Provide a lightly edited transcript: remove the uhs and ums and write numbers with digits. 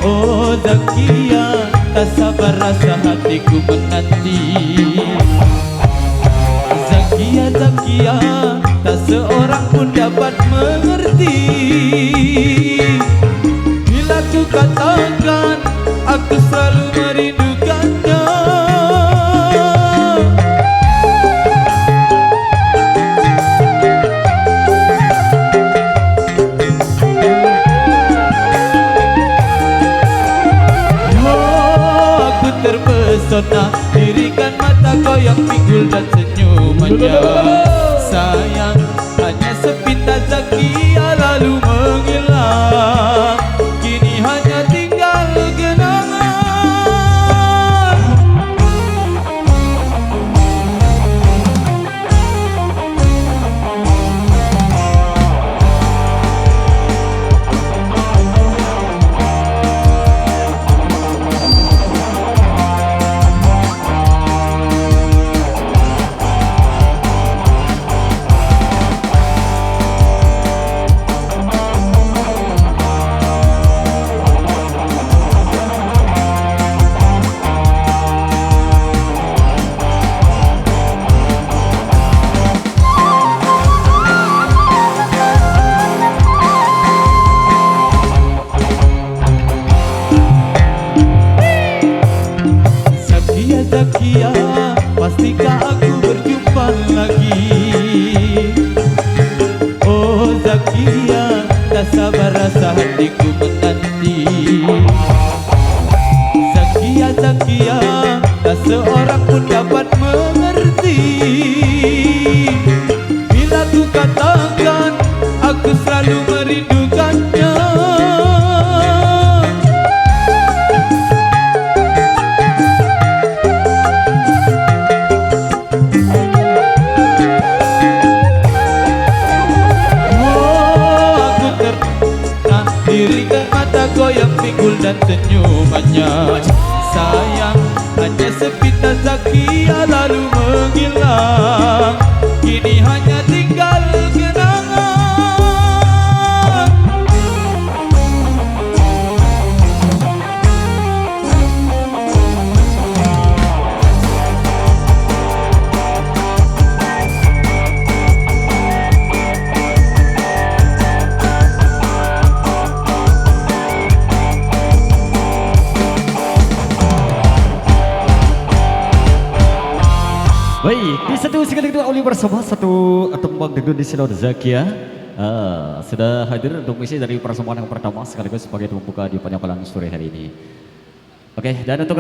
Oh Zakia, tak sabar rasa hatiku menanti. Zakia, Zakia, tak seorang pun dapat mengerti. Bila ku katakan, aku selalu merindukannya. Terpesona dirikan mata kau yang pinggul dan senyumannya. Sayang, hanya sepintas Zakia lalu menghilang. Kini hanya tinggal kenangan. Zakia, pastikah aku berjumpa lagi? Oh Zakia, tak sabar rasa hatiku menanti. Zakia, Zakia, tak seorang pun dapat mengerti. Bila ku katakan, aku selalu merindukannya. Dirikan mata kau yang pinggul dan senyumannya. Sayang, hanya sepintas Zakia lalu menghilang. Kini hanya tinggal kenangan. Baik, di satu sekali kedua Oli bersama satu tembang dangdut di Sinode Zakia sudah hadir untuk misi dari persembahan yang pertama sekaligus sebagai pembuka di penyampaian sore hari ini. Oke, dan untuk